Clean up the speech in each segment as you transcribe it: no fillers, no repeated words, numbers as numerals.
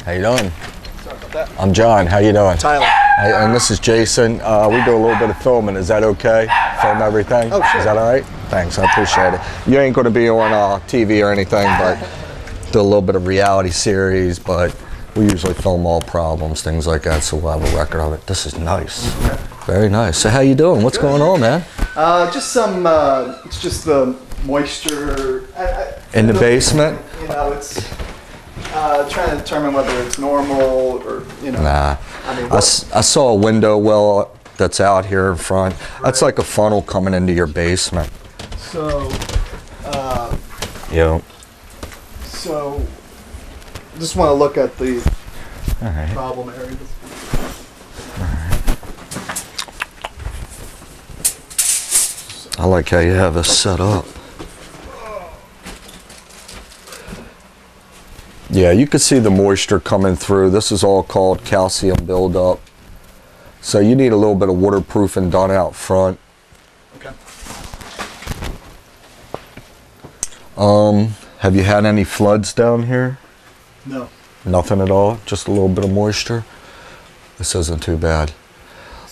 How you doing? Sorry about that. I'm John. How you doing? Tyler. Hey, and this is Jason. We do a little bit of filming. Is that okay? Film everything? Oh, sure. Is that all right? Thanks. I appreciate it. You ain't going to be on TV or anything, but do a little bit of reality series, but we usually film all problems, things like that, so we'll have a record of it. This is nice. Okay. Very nice. So how you doing? What's going on, man? Just some, it's just the moisture. In the basement? You know, it's trying to determine whether it's normal or, you know. Nah. I mean, I saw a window well that's out here in front. That's like a funnel coming into your basement. So, Yeah. so, just want to look at the All right. problem areas. I like how you have this set up. Yeah, you can see the moisture coming through. This is all called calcium buildup. So you need a little bit of waterproofing done out front. Okay. Have you had any floods down here? No. Nothing at all? Just a little bit of moisture? This isn't too bad.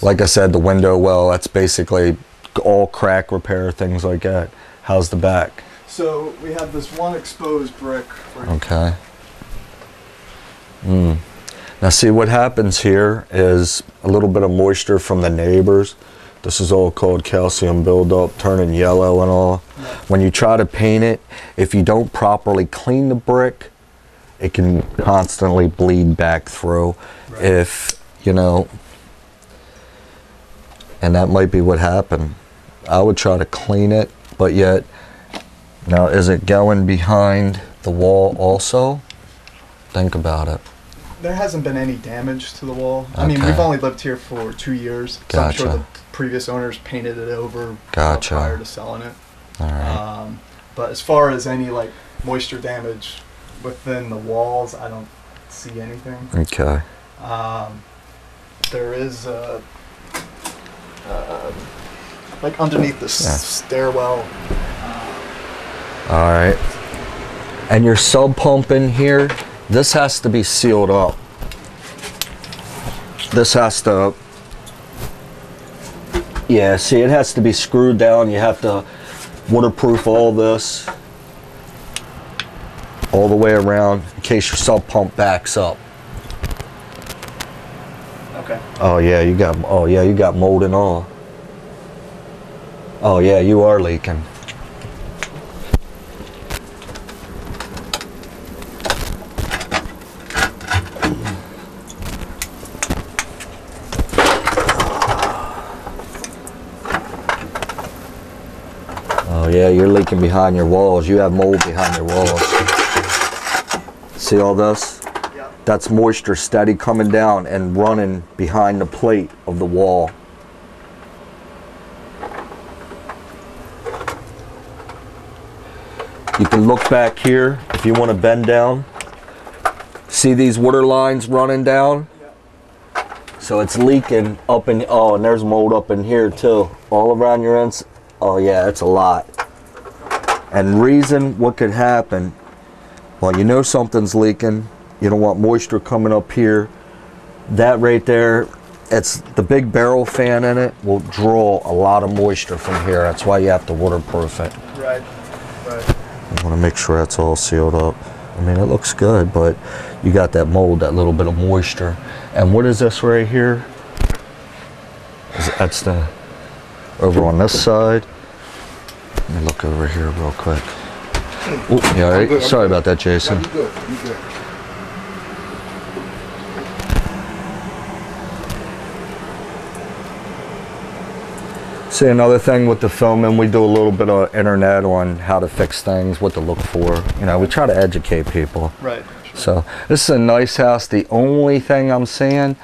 Like I said, the window well, that's basically all crack repair, things like that. How's the back? So we have this one exposed brick. Okay. Now see, what happens here is a little bit of moisture from the neighbors. This is all called calcium buildup, turning yellow and all. When you try to paint it, if you don't properly clean the brick, it can constantly bleed back through. Right. If, you know, and that might be what happened. I would try to clean it, but yet, now is it going behind the wall also? Think about it. There hasn't been any damage to the wall. I mean, Okay. we've only lived here for 2 years. So I'm sure Gotcha. the previous owners painted it over Gotcha. prior to selling it. All right. But as far as any like moisture damage within the walls, I don't see anything. Okay. There is like underneath the stairwell. All right. And your sub pump in here, this has to be sealed up. This has to, yeah, see, it has to be screwed down. You have to waterproof all this all the way around in case your sub pump backs up. Okay. Oh yeah, you got mold and all. Oh yeah, you are leaking. Oh yeah, you're leaking behind your walls. You have mold behind your walls. See all this? Yeah. That's moisture steady coming down and running behind the plate of the wall. You can look back here if you want to bend down. See these water lines running down? Yeah. So it's leaking up in, oh, and there's mold up in here too. All around your ends. Oh yeah, it's a lot. And reason what could happen, well, you know something's leaking. You don't want moisture coming up here. That right there, it's the big barrel fan in it will draw a lot of moisture from here. That's why you have to waterproof it. Right. Right. I want to make sure that's all sealed up. I mean, it looks good, but you got that mold, that little bit of moisture. And what is this right here? That's the, over on this side. Let me look over here real quick. Ooh, you all right? Sorry about that, Jason. You good. You good. See, another thing with the filming, we do a little bit of internet on how to fix things, what to look for. You know, we try to educate people. Right. So this is a nice house. The only thing I'm seeing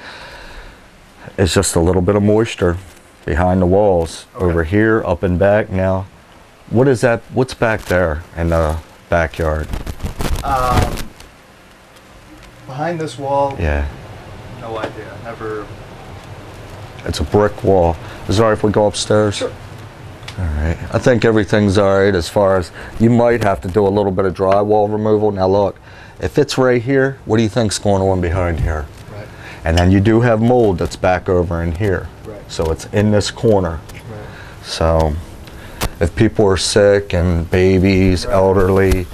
is just a little bit of moisture behind the walls. Okay. Over here, up and back. Now, what is that? What's back there in the backyard? Behind this wall, Yeah, no idea. Never. it's a brick wall. Is it all right if we go upstairs? Sure. All right, I think everything's all right as far as, you might have to do a little bit of drywall removal. Now look, if it's right here, what do you think's going on behind here? Right. And then you do have mold that's back over in here. Right. So it's in this corner. Right. So if people are sick and babies, Right. elderly,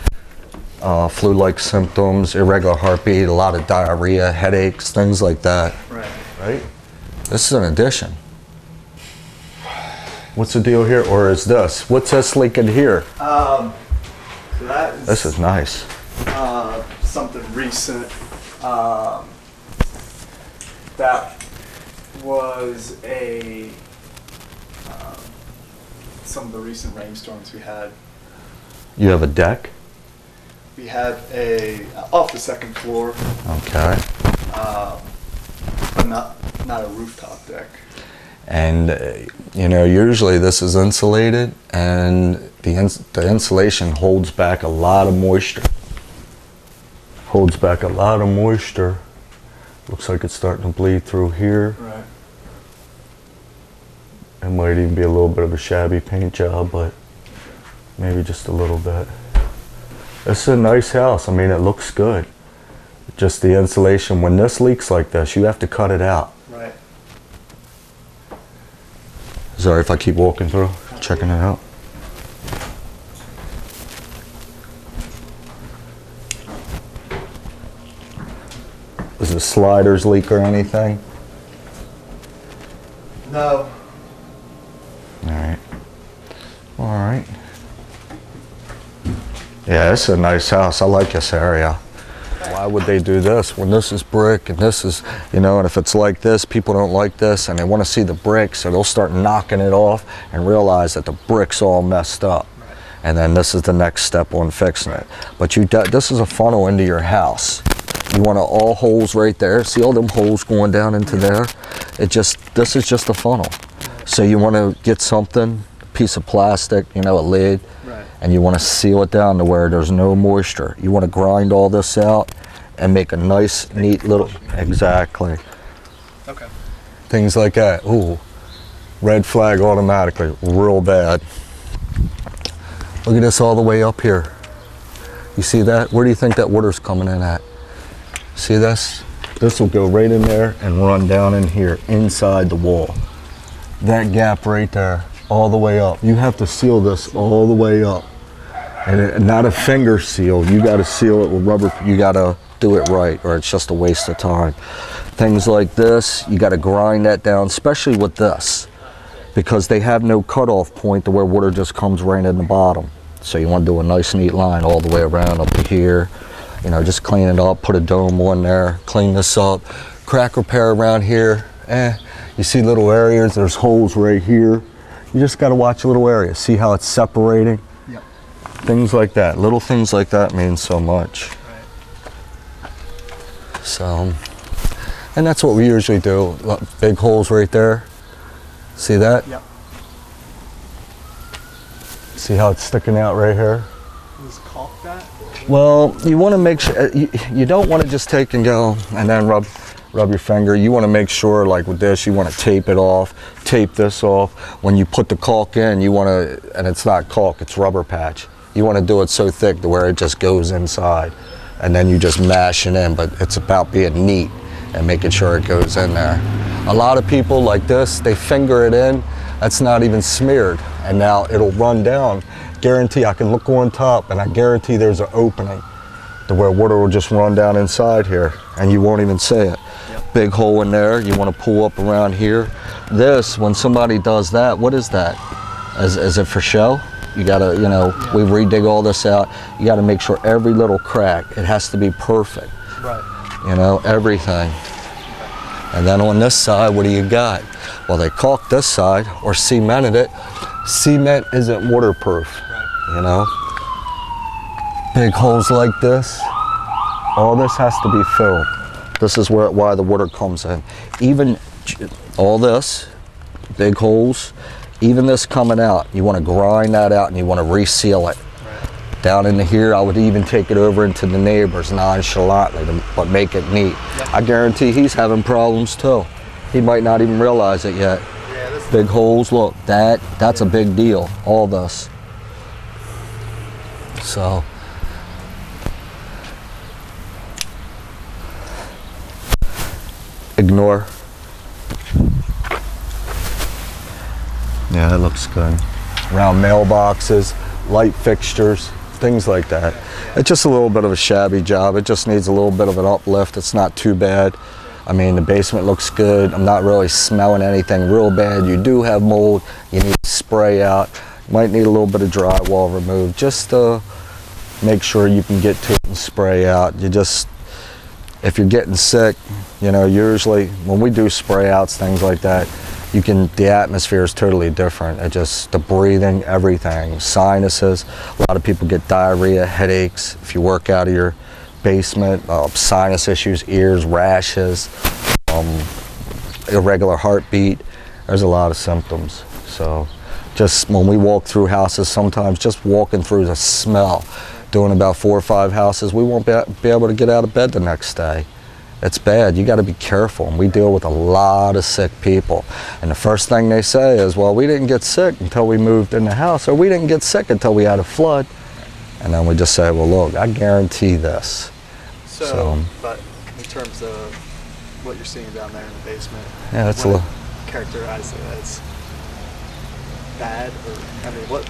flu-like symptoms, irregular heartbeat, a lot of diarrhea, headaches, things like that. Right. Right? This is an addition. What's the deal here, or is this? What's this leaking here? So that is, This is nice. something recent. That was some of the recent rainstorms we had. You have a deck? We had off the second floor, Okay. but not a rooftop deck. And you know, usually this is insulated, and the insulation holds back a lot of moisture. Holds back a lot of moisture. Looks like it's starting to bleed through here. Right. It might even be a little bit of a shabby paint job, but maybe just a little bit. This is a nice house. I mean, it looks good. Just the insulation, when this leaks like this, you have to cut it out. Right. Sorry if I keep walking through, checking it out. Is the sliders leak or anything? No. All right. All right. Yeah, this is a nice house. I like this area. Why would they do this when this is brick and this is, you know, and if it's like this, people don't like this and they want to see the brick, so they'll start knocking it off and realize that the brick's all messed up. Right. And then this is the next step on fixing it. But this is a funnel into your house. You want all holes right there. See all them holes going down into there? This is just a funnel. So you want to get something, a piece of plastic, you know, a lid, Right. and you want to seal it down to where there's no moisture. You want to grind all this out and make a nice, neat little, exactly. Okay. Things like that. Ooh, red flag automatically, real bad. Look at this all the way up here. You see that? Where do you think that water's coming in at? See this? This will go right in there and run down in here, inside the wall. That gap right there, all the way up. You have to seal this all the way up. And not a finger seal, you gotta seal it with rubber, you gotta do it right, or it's just a waste of time. Things like this, you gotta grind that down, especially with this, because they have no cutoff point to where water just comes right in the bottom. So you wanna do a nice neat line all the way around up to here. You know, just clean it up, put a dome on there, clean this up. Crack repair around here, you see little areas, there's holes right here. You just gotta watch little areas, see how it's separating. Yep. Things like that, little things like that mean so much. Right. So, and that's what we usually do. Big holes right there. See that? Yep. See how it's sticking out right here? Is caulk that? Well, you want to make sure, you don't want to just take and go and then rub your finger. You want to make sure, like with this, you want to tape it off, tape this off. When you put the caulk in, you want to, and it's not caulk, it's rubber patch. You want to do it so thick to where it just goes inside. And then you just mash it in, but it's about being neat and making sure it goes in there. A lot of people like this, they finger it in, that's not even smeared. And now it'll run down. Guarantee, I can look on top and I guarantee there's an opening to where water will just run down inside here and you won't even see it. Yep. Big hole in there, you want to pull up around here. This, when somebody does that, what is that? Is it for show? You gotta, you know, we redig all this out. You gotta make sure every little crack, it has to be perfect. Right. You know, everything. And then on this side, what do you got? Well, they caulked this side or cemented it. Cement isn't waterproof, Right. you know? Big holes like this, all this has to be filled. This is why the water comes in. Even all this, big holes, even this coming out, you want to grind that out and you want to reseal it. Right. Down into here, I would even take it over into the neighbors nonchalantly, but make it neat. Yep. I guarantee he's having problems too. He might not even realize it yet. Yeah, this big holes. Look, that's a big deal. All this. So. Ignore. Yeah, it looks good. Around mailboxes, light fixtures, things like that. It's just a little bit of a shabby job. It just needs a little bit of an uplift. It's not too bad. I mean, the basement looks good. I'm not really smelling anything real bad. You do have mold. You need to spray out. You might need a little bit of drywall removed just to make sure you can get to it and spray out. You just, if you're getting sick, you know, usually when we do spray outs, things like that, the atmosphere is totally different. It just, the breathing, everything, sinuses. A lot of people get diarrhea, headaches. If you work out of your basement, sinus issues, ears, rashes, irregular heartbeat. There's a lot of symptoms. So just when we walk through houses, sometimes just walking through the smell, doing about 4 or 5 houses, we won't be able to get out of bed the next day. It's bad. You got to be careful. And we deal with a lot of sick people. And the first thing they say is, well, we didn't get sick until we moved in the house, or we didn't get sick until we had a flood. And then we just say, well, look, I guarantee this. So but in terms of what you're seeing down there in the basement, yeah, that's a little characterize it as bad, or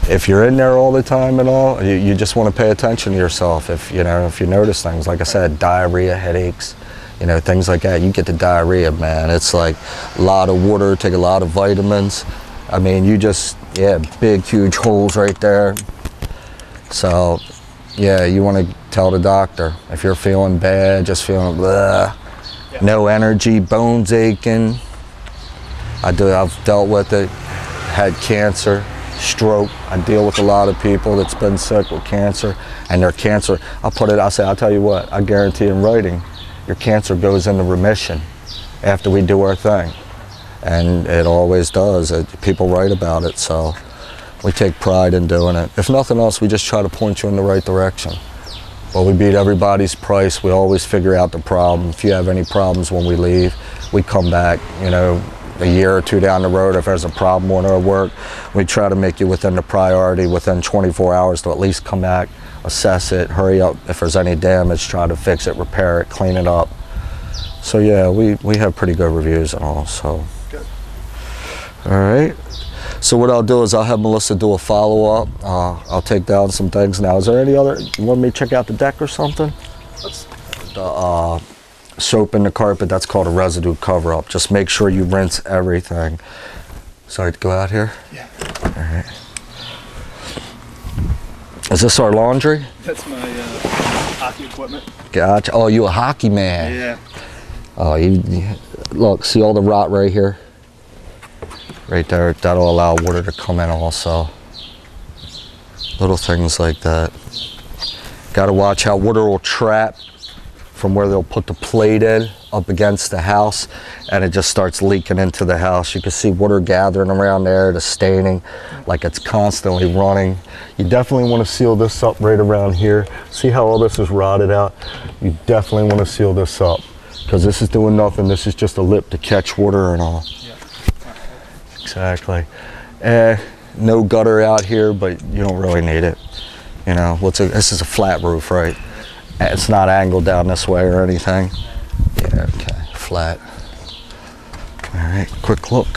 if you're in there all the time and all, you just want to pay attention to yourself. If you notice things, like I said, diarrhea, headaches, things like that, you get the diarrhea, man. It's like a lot of water, take a lot of vitamins. I mean, big, huge holes right there. So, yeah, you want to tell the doctor if you're feeling bad, just feeling blah, no energy, bones aching. I've dealt with it. Had cancer, stroke. I deal with a lot of people that's been sick with cancer, and their cancer, I'll tell you what, I guarantee in writing, your cancer goes into remission after we do our thing. And it always does. People write about it, so we take pride in doing it. If nothing else, we just try to point you in the right direction. But we beat everybody's price. We always figure out the problem. If you have any problems when we leave, we come back, a year or 2 down the road. If there's a problem on our work, we try to make you within the priority, within 24 hours to at least come back, assess it, hurry up. If there's any damage, try to fix it, repair it, clean it up. So yeah, we have pretty good reviews and all, so. Good. All right. So what I'll do is I'll have Melissa do a follow-up. I'll take down some things now. Is there any other, you want me to check out the deck or something? The soap in the carpet, that's called a residue cover-up. Just make sure you rinse everything. Sorry to go out here? Yeah. All right. Is this our laundry? That's my hockey equipment. Gotcha. Oh, you a hockey man? Yeah. Oh, look, see all the rot right here? Right there, that'll allow water to come in also. Little things like that. Gotta watch how water will trap from where they'll put the plate in up against the house, and it just starts leaking into the house. You can see water gathering around there, the staining, like it's constantly running. You definitely want to seal this up right around here. See how all this is rotted out? You definitely want to seal this up, because this is doing nothing. This is just a lip to catch water and all. Yeah. Exactly. No gutter out here, but you don't really need it. This is a flat roof, right? It's not angled down this way or anything. Yeah, okay, flat. All right, quick look.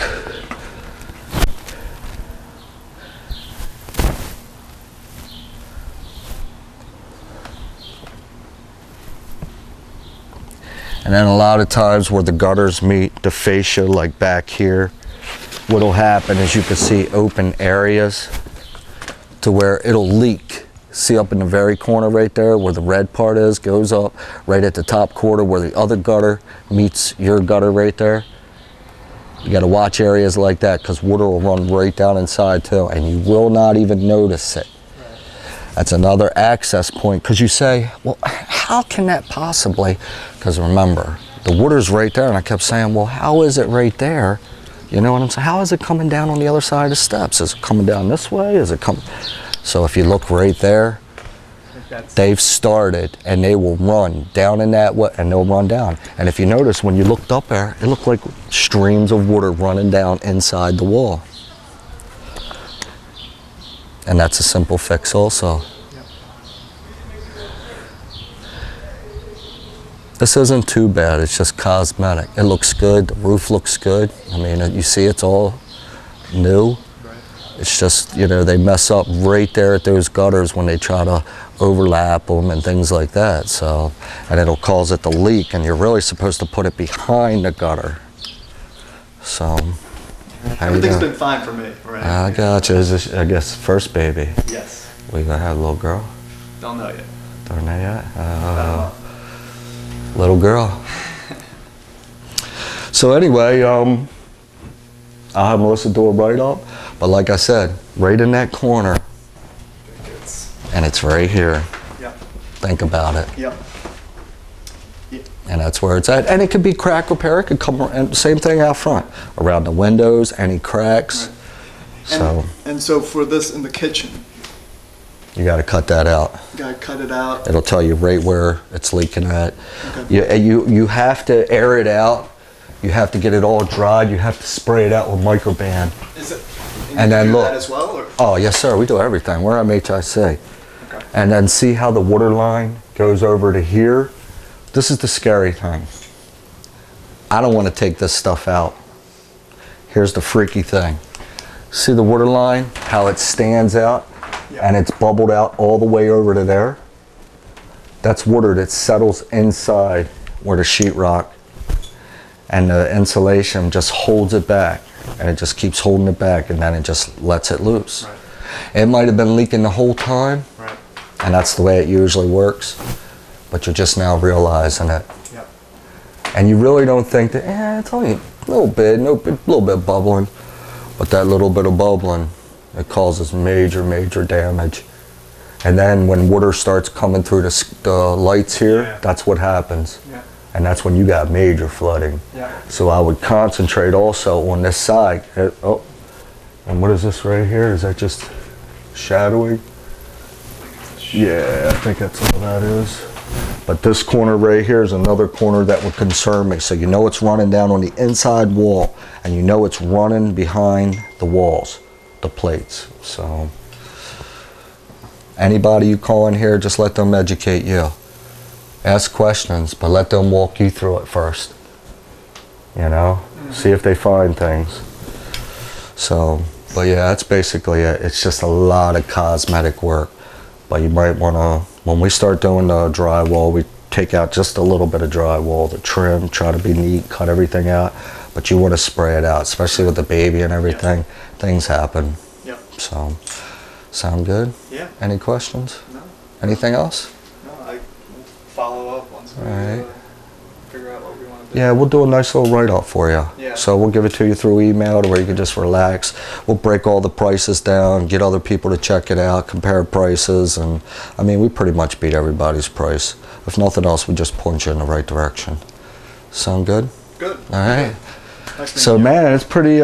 And then a lot of times where the gutters meet the fascia, like back here, what'll happen is you can see open areas to where it'll leak. See up in the very corner right there where the red part is, goes up right at the top quarter where the other gutter meets your gutter right there. You got to watch areas like that, because water will run right down inside too, and you will not even notice it. That's another access point, because you say, well, how can that possibly? Because remember, the water's right there, and I kept saying, well, how is it right there? You know what I'm saying? How is it coming down on the other side of the steps? Is it coming down this way? Is it coming? So if you look right there, They've started, and they will run down in that way, and they'll run down. And if you notice, when you looked up there, it looked like streams of water running down inside the wall. And that's a simple fix also. Yep. This isn't too bad, it's just cosmetic. It looks good, the roof looks good. I mean, you see it's all new. Right. It's just, you know, they mess up right there at those gutters when they try to overlap them and things like that. So, and it'll cause it to leak, and you're really supposed to put it behind the gutter. So, Everything's been fine for me, right? I got you. Is this, I guess, first baby? Yes. We gonna have a little girl? Don't know yet. Don't know yet? Little girl. So anyway, I'll have Melissa do a write-up, but like I said, right in that corner, and it's right here. Yep. Think about it. Yep. And that's where it's at. And it could be crack repair. It could come, and same thing out front, around the windows, any cracks. Right. So And so for this in the kitchen, you got to cut that out. you gotta cut it out. It'll tell you right where it's leaking at. Okay. You have to air it out. You have to get it all dried. You have to spray it out with Microban. Is it? And you then do look. that as well, or? Oh yes, sir. We do everything. We're MHIC. Okay. And then see how the water line goes over to here. This is the scary thing. I don't want to take this stuff out. Here's the freaky thing. See the water line, how it stands out, Yeah. and it's bubbled out all the way over to there? That's water that settles inside where the sheetrock and the insulation just holds it back, and it just keeps holding it back, and then it just lets it loose. Right. It might have been leaking the whole time, Right. and that's the way it usually works, but you're just now realizing it. Yep. And you really don't think that, it's only a little bit, little bit bubbling, but that little bit of bubbling, it causes major, major damage. And then when water starts coming through the lights here, Yeah. that's what happens. Yeah. And that's when you got major flooding. Yeah. So I would concentrate also on this side. And what is this right here? Is that just shadowing? Yeah, I think that's all that is. But this corner right here is another corner that would concern me. So you know it's running down on the inside wall, and you know it's running behind the walls, the plates. So anybody you call in here, just let them educate you. Ask questions, but let them walk you through it first. You know, see if they find things. So, but yeah, that's basically it. It's just a lot of cosmetic work. But you might want to, when we start doing the drywall, we take out just a little bit of drywall, the trim, try to be neat, cut everything out. But you want to spray it out, especially with the baby and everything. Yeah. Things happen. Yep. So, sound good? Yeah. Any questions? No. Anything else? No. I will follow up once we Alright. figure out what we want to do. Yeah, we'll do a nice little write-off for you. Yeah. So we'll give it to you through email to where you can just relax. We'll break all the prices down, get other people to check it out, compare prices, and I mean, we pretty much beat everybody's price. If nothing else, we just point you in the right direction. Sound good? Good. All right. Nice So meeting you. man, it's pretty